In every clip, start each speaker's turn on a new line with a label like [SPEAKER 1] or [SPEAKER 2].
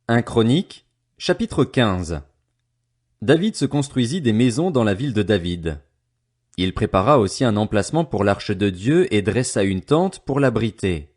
[SPEAKER 1] 1 Chroniques, chapitre 15. David se construisit des maisons dans la ville de David. Il prépara aussi un emplacement pour l'arche de Dieu et dressa une tente pour l'abriter.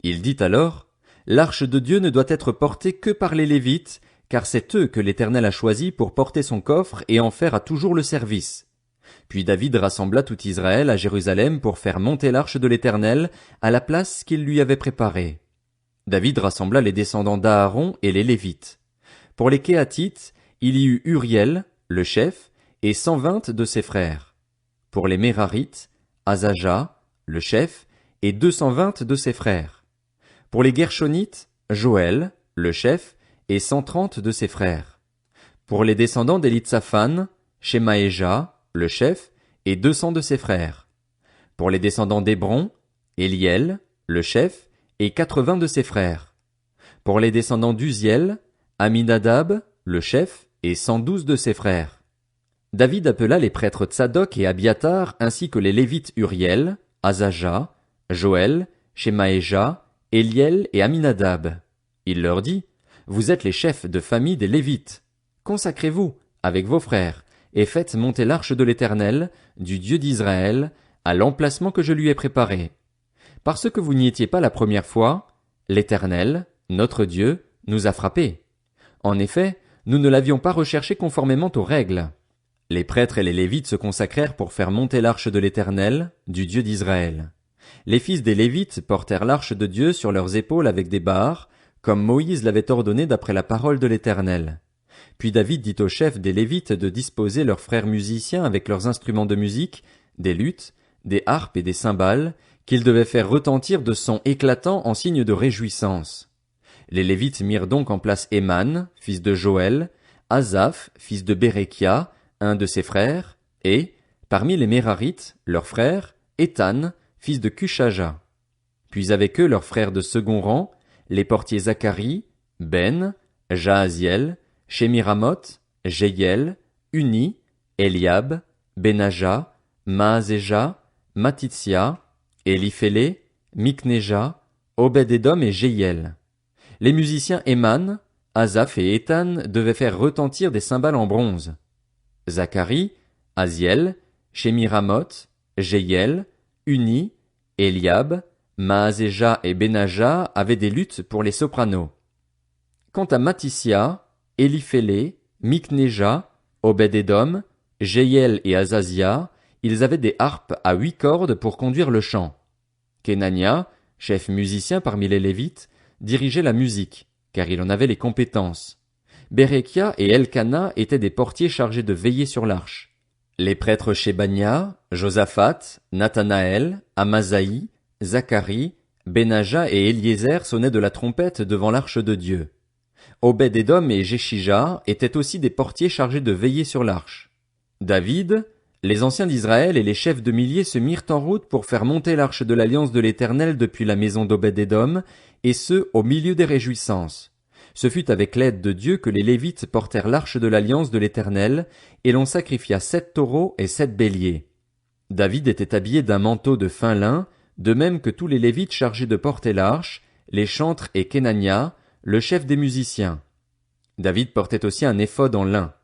[SPEAKER 1] Il dit alors, l'arche de Dieu ne doit être portée que par les Lévites, car c'est eux que l'Éternel a choisis pour porter son coffre et en faire à toujours le service. Puis David rassembla tout Israël à Jérusalem pour faire monter l'arche de l'Éternel à la place qu'il lui avait préparée. David rassembla les descendants d'Aaron et les Lévites. Pour les Kéhathites, il y eut Uriel, le chef, et 120 de ses frères. Pour les Mérarites, Asaja, le chef, et 220 de ses frères. Pour les Guershonites, Joël, le chef, et 130 de ses frères. Pour les descendants d'Élitsaphan, Shemaéja, le chef, et 200 de ses frères. Pour les descendants d'Hébron, Éliel, le chef, et 80 de ses frères. Pour les descendants d'Uziel, Aminadab, le chef, et 112 de ses frères. David appela les prêtres Tsadok et Abiatar ainsi que les Lévites Uriel, Asaja, Joël, Shemaéja, Éliel et Aminadab. Il leur dit, vous êtes les chefs de famille des Lévites. Consacrez-vous, avec vos frères, et faites monter l'arche de l'Éternel, du Dieu d'Israël, à l'emplacement que je lui ai préparé. Parce que vous n'y étiez pas la première fois, l'Éternel, notre Dieu, nous a frappés. En effet, nous ne l'avions pas recherché conformément aux règles. Les prêtres et les Lévites se consacrèrent pour faire monter l'arche de l'Éternel, du Dieu d'Israël. Les fils des Lévites portèrent l'arche de Dieu sur leurs épaules avec des barres, comme Moïse l'avait ordonné d'après la parole de l'Éternel. Puis David dit aux chefs des Lévites de disposer leurs frères musiciens avec leurs instruments de musique, des luths, des harpes et des cymbales, qu'ils devaient faire retentir de sons éclatants en signe de réjouissance. Les Lévites mirent donc en place Éman, fils de Joël, Asaph, fils de Bérékia, un de ses frères, et, parmi les Mérarites, leurs frères, Étan, fils de Cushaja. Puis avec eux leurs frères de second rang, les portiers Zacharie, Ben, Jaaziel, Shemiramoth, Jéhiel, Uni, Eliab, Benaja, Maazéja, Matitsia, Éliphélé, Miknéja, Obed-Édom et Jéhiel. Les musiciens Éman, Asaph et Étan devaient faire retentir des cymbales en bronze. Zacharie, Aziel, Shemiramoth, Jéhiel, Uni, Eliab, Maazéja et Benaja avaient des luths pour les sopranos. Quant à Matissia, Éliphélé, Miknéja, Obed-Édom, Jéhiel et Azazia, ils avaient des harpes à 8 cordes pour conduire le chant. Kenania, chef musicien parmi les Lévites, dirigeait la musique, car il en avait les compétences. Bérékia et Elkana étaient des portiers chargés de veiller sur l'arche. Les prêtres Shébania, Josaphat, Nathanaël, Amasaï, Zacharie, Benaja et Éliézer sonnaient de la trompette devant l'arche de Dieu. Obed-Édom et Jéshija étaient aussi des portiers chargés de veiller sur l'arche. David, les anciens d'Israël et les chefs de milliers se mirent en route pour faire monter l'arche de l'alliance de l'Éternel depuis la maison d'Obed-Édom, et ce, au milieu des réjouissances. Ce fut avec l'aide de Dieu que les Lévites portèrent l'arche de l'alliance de l'Éternel, et l'on sacrifia 7 taureaux et 7 béliers. David était habillé d'un manteau de fin lin, de même que tous les Lévites chargés de porter l'arche, les chantres et Kenania, le chef des musiciens. David portait aussi un éphod en lin.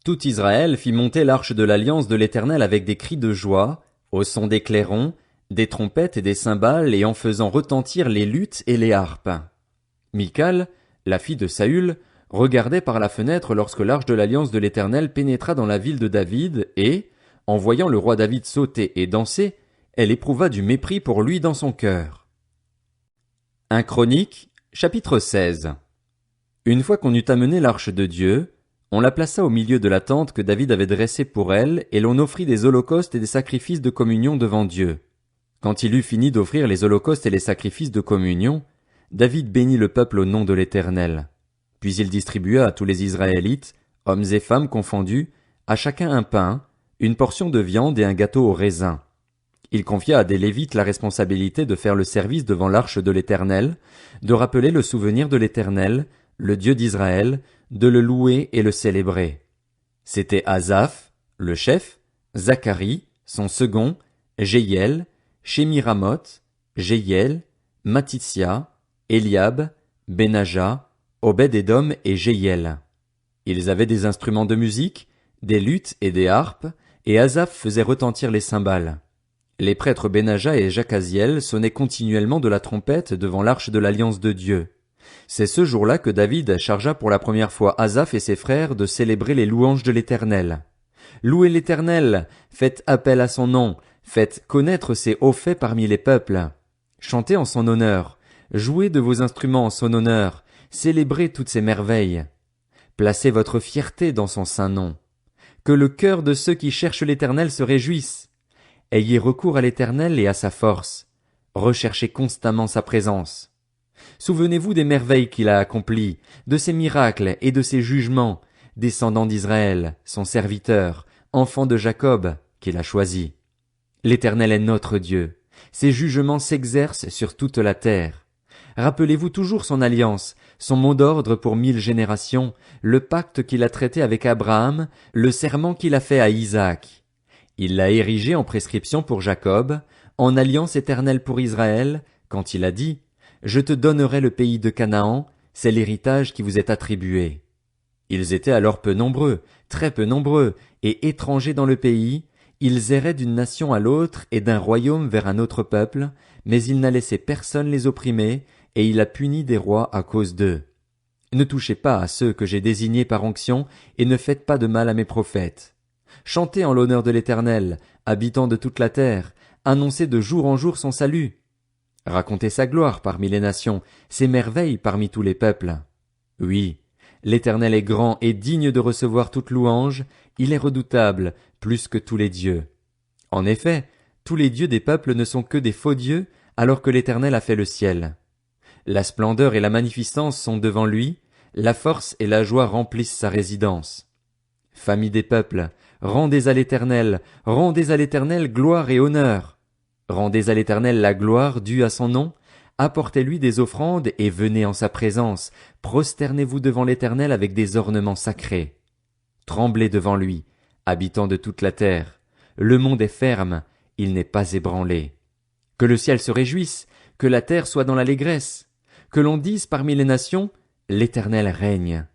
[SPEAKER 1] Tout Israël fit monter l'arche de l'alliance de l'Éternel avec des cris de joie, au son des clairons, des trompettes et des cymbales et en faisant retentir les luths et les harpes. Michal, la fille de Saül, regardait par la fenêtre lorsque l'arche de l'alliance de l'Éternel pénétra dans la ville de David et, en voyant le roi David sauter et danser, elle éprouva du mépris pour lui dans son cœur. 1 Chroniques, chapitre 16. Une fois qu'on eut amené l'arche de Dieu, on la plaça au milieu de la tente que David avait dressée pour elle, et l'on offrit des holocaustes et des sacrifices de communion devant Dieu. Quand il eut fini d'offrir les holocaustes et les sacrifices de communion, David bénit le peuple au nom de l'Éternel. Puis il distribua à tous les Israélites, hommes et femmes confondus, à chacun un pain, une portion de viande et un gâteau au raisin. Il confia à des Lévites la responsabilité de faire le service devant l'arche de l'Éternel, de rappeler le souvenir de l'Éternel, le Dieu d'Israël, de le louer et le célébrer. C'étaient Asaph, le chef, Zacharie, son second, Jéhiel, Shemiramoth, Jéhiel, Matitsia, Eliab, Benaja, Obed-Édom et Jéhiel. Ils avaient des instruments de musique, des luths et des harpes, et Asaph faisait retentir les cymbales. Les prêtres Benaja et Jacaziel sonnaient continuellement de la trompette devant l'arche de l'alliance de Dieu. C'est ce jour-là que David chargea pour la première fois Asaph et ses frères de célébrer les louanges de l'Éternel. Louez l'Éternel, faites appel à son nom, faites connaître ses hauts faits parmi les peuples. Chantez en son honneur, jouez de vos instruments en son honneur, célébrez toutes ses merveilles. Placez votre fierté dans son saint nom. Que le cœur de ceux qui cherchent l'Éternel se réjouisse. Ayez recours à l'Éternel et à sa force. Recherchez constamment sa présence. Souvenez-vous des merveilles qu'il a accomplies, de ses miracles et de ses jugements, descendants d'Israël, son serviteur, enfant de Jacob, qu'il a choisi. L'Éternel est notre Dieu. Ses jugements s'exercent sur toute la terre. Rappelez-vous toujours son alliance, son mot d'ordre pour 1000 générations, le pacte qu'il a traité avec Abraham, le serment qu'il a fait à Isaac. Il l'a érigé en prescription pour Jacob, en alliance éternelle pour Israël, quand il a dit « Je te donnerai le pays de Canaan, c'est l'héritage qui vous est attribué. » Ils étaient alors peu nombreux, très peu nombreux, et étrangers dans le pays, ils erraient d'une nation à l'autre et d'un royaume vers un autre peuple, mais il n'a laissé personne les opprimer, et il a puni des rois à cause d'eux. Ne touchez pas à ceux que j'ai désignés par onction, et ne faites pas de mal à mes prophètes. Chantez en l'honneur de l'Éternel, habitants de toute la terre, annoncez de jour en jour son salut. Racontez sa gloire parmi les nations, ses merveilles parmi tous les peuples. Oui, l'Éternel est grand et digne de recevoir toute louange, il est redoutable, plus que tous les dieux. En effet, tous les dieux des peuples ne sont que des faux dieux, alors que l'Éternel a fait le ciel. La splendeur et la magnificence sont devant lui, la force et la joie remplissent sa résidence. Famille des peuples, rendez à l'Éternel gloire et honneur. Rendez à l'Éternel la gloire due à son nom, apportez-lui des offrandes et venez en sa présence, prosternez-vous devant l'Éternel avec des ornements sacrés. Tremblez devant lui, habitants de toute la terre. Le monde est ferme, il n'est pas ébranlé. Que le ciel se réjouisse, que la terre soit dans l'allégresse. Que l'on dise parmi les nations, l'Éternel règne.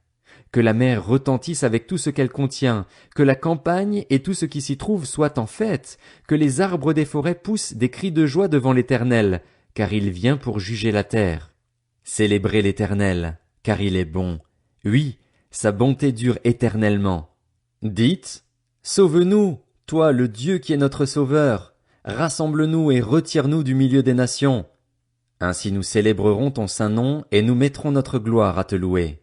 [SPEAKER 1] Que la mer retentisse avec tout ce qu'elle contient, que la campagne et tout ce qui s'y trouve soient en fête, que les arbres des forêts poussent des cris de joie devant l'Éternel, car il vient pour juger la terre. Célébrez l'Éternel, car il est bon. Oui, sa bonté dure éternellement. Dites, sauve-nous, toi le Dieu qui est notre sauveur. Rassemble-nous et retire-nous du milieu des nations. Ainsi nous célébrerons ton saint nom et nous mettrons notre gloire à te louer.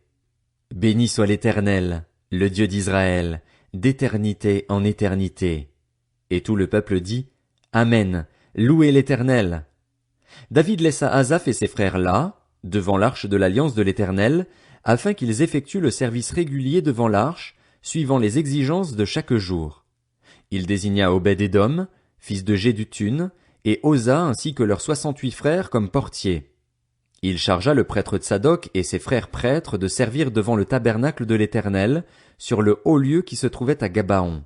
[SPEAKER 1] Béni soit l'Éternel, le Dieu d'Israël, d'éternité en éternité. Et tout le peuple dit, Amen, louez l'Éternel. David laissa Asaph et ses frères là, devant l'arche de l'alliance de l'Éternel, afin qu'ils effectuent le service régulier devant l'arche, suivant les exigences de chaque jour. Il désigna Obed-Édom, fils de Jéduthun, et Osa ainsi que leurs 68 frères comme portiers. Il chargea le prêtre Tsadok et ses frères prêtres de servir devant le tabernacle de l'Éternel, sur le haut lieu qui se trouvait à Gabaon.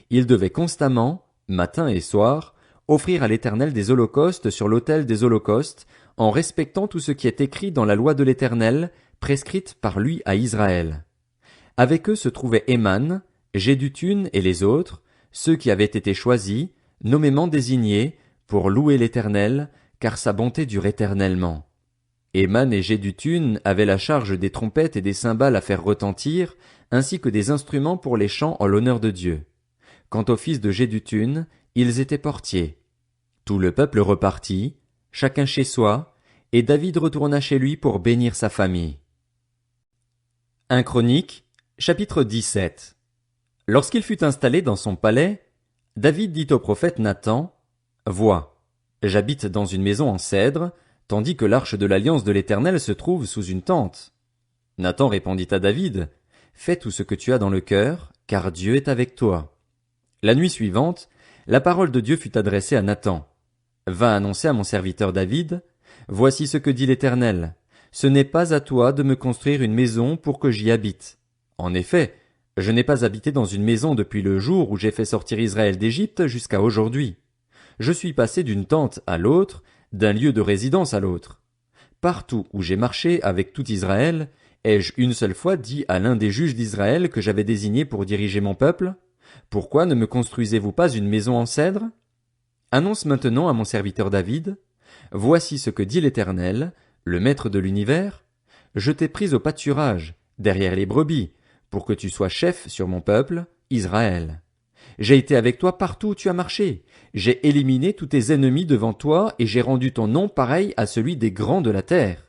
[SPEAKER 1] Ils devaient constamment, matin et soir, offrir à l'Éternel des holocaustes sur l'autel des holocaustes, en respectant tout ce qui est écrit dans la loi de l'Éternel, prescrite par lui à Israël. Avec eux se trouvaient Éman, Jéduthun et les autres, ceux qui avaient été choisis, nommément désignés, pour louer l'Éternel, car sa bonté dure éternellement. Éman et Jéduthun avaient la charge des trompettes et des cymbales à faire retentir, ainsi que des instruments pour les chants en l'honneur de Dieu. Quant aux fils de Jéduthun, ils étaient portiers. Tout le peuple repartit, chacun chez soi, et David retourna chez lui pour bénir sa famille. 1 Chroniques, chapitre 17. Lorsqu'il fut installé dans son palais, David dit au prophète Nathan, « Vois, j'habite dans une maison en cèdre, tandis que l'arche de l'alliance de l'Éternel se trouve sous une tente. » Nathan répondit à David, « Fais tout ce que tu as dans le cœur, car Dieu est avec toi. » La nuit suivante, la parole de Dieu fut adressée à Nathan. « Va annoncer à mon serviteur David, voici ce que dit l'Éternel. Ce n'est pas à toi de me construire une maison pour que j'y habite. En effet, je n'ai pas habité dans une maison depuis le jour où j'ai fait sortir Israël d'Égypte jusqu'à aujourd'hui. Je suis passé d'une tente à l'autre, d'un lieu de résidence à l'autre. Partout où j'ai marché avec tout Israël, Ai-je une seule fois dit à l'un des juges d'Israël que j'avais désigné pour diriger mon peuple? Pourquoi ne me construisez-vous pas une maison en cèdre? Annonce maintenant à mon serviteur David, voici ce que dit l'Éternel, le Maître de l'univers. Je t'ai pris au pâturage, derrière les brebis, pour que tu sois chef sur mon peuple, Israël. J'ai été avec toi partout où tu as marché. J'ai éliminé tous tes ennemis devant toi et j'ai rendu ton nom pareil à celui des grands de la terre.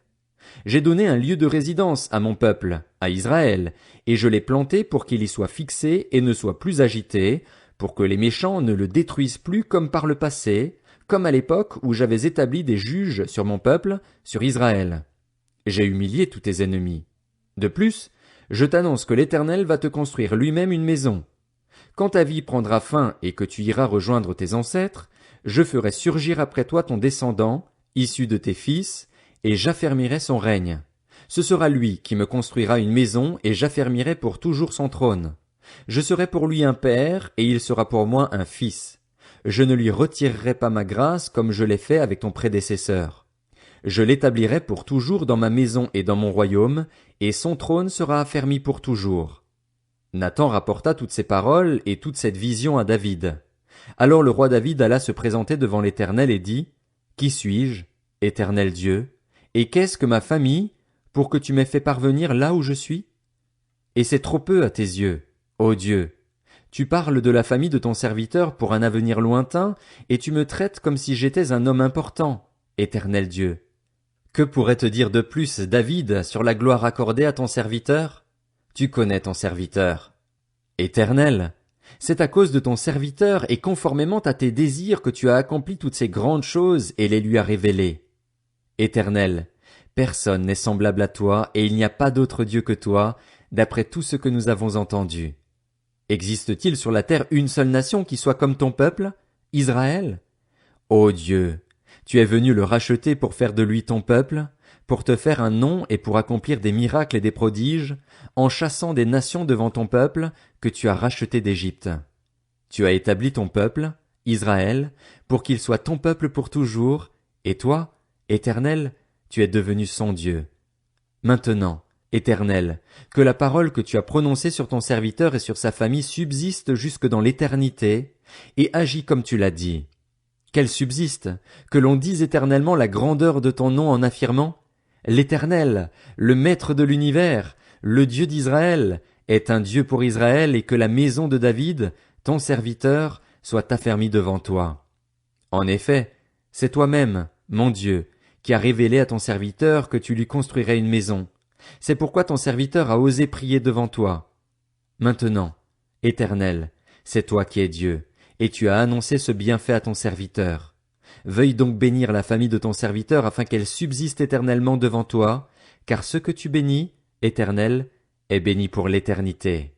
[SPEAKER 1] J'ai donné un lieu de résidence à mon peuple, à Israël, et je l'ai planté pour qu'il y soit fixé et ne soit plus agité, pour que les méchants ne le détruisent plus comme par le passé, comme à l'époque où j'avais établi des juges sur mon peuple, sur Israël. J'ai humilié tous tes ennemis. De plus, je t'annonce que l'Éternel va te construire lui-même une maison. Quand ta vie prendra fin et que tu iras rejoindre tes ancêtres, je ferai surgir après toi ton descendant, issu de tes fils, et j'affermirai son règne. Ce sera lui qui me construira une maison et j'affermirai pour toujours son trône. Je serai pour lui un père et il sera pour moi un fils. Je ne lui retirerai pas ma grâce comme je l'ai fait avec ton prédécesseur. Je l'établirai pour toujours dans ma maison et dans mon royaume, et son trône sera affermi pour toujours. Nathan rapporta toutes ces paroles et toute cette vision à David. Alors le roi David alla se présenter devant l'Éternel et dit, Qui suis-je, Éternel Dieu, et qu'est-ce que ma famille, pour que tu m'aies fait parvenir là où je suis? Et c'est trop peu à tes yeux, ô Dieu. Tu parles de la famille de ton serviteur pour un avenir lointain, et tu me traites comme si j'étais un homme important, Éternel Dieu. Que pourrait te dire de plus, David, sur la gloire accordée à ton serviteur? Tu connais ton serviteur. Éternel, c'est à cause de ton serviteur et conformément à tes désirs que tu as accompli toutes ces grandes choses et les lui as révélées. Éternel, personne n'est semblable à toi et il n'y a pas d'autre Dieu que toi, d'après tout ce que nous avons entendu. Existe-t-il sur la terre une seule nation qui soit comme ton peuple, Israël? Ô Dieu, tu es venu le racheter pour faire de lui ton peuple, pour te faire un nom et pour accomplir des miracles et des prodiges, en chassant des nations devant ton peuple, que tu as racheté d'Égypte. Tu as établi ton peuple, Israël, pour qu'il soit ton peuple pour toujours, et toi, Éternel, tu es devenu son Dieu. Maintenant, Éternel, que la parole que tu as prononcée sur ton serviteur et sur sa famille subsiste jusque dans l'éternité, et agis comme tu l'as dit. Qu'elle subsiste, que l'on dise éternellement la grandeur de ton nom en affirmant l'Éternel, le Maître de l'univers, le Dieu d'Israël, est un Dieu pour Israël et que la maison de David, ton serviteur, soit affermie devant toi. En effet, c'est toi-même, mon Dieu, qui as révélé à ton serviteur que tu lui construirais une maison. C'est pourquoi ton serviteur a osé prier devant toi. Maintenant, Éternel, c'est toi qui es Dieu, et tu as annoncé ce bienfait à ton serviteur. Veuille donc bénir la famille de ton serviteur afin qu'elle subsiste éternellement devant toi, car ce que tu bénis, Éternel, est béni pour l'éternité.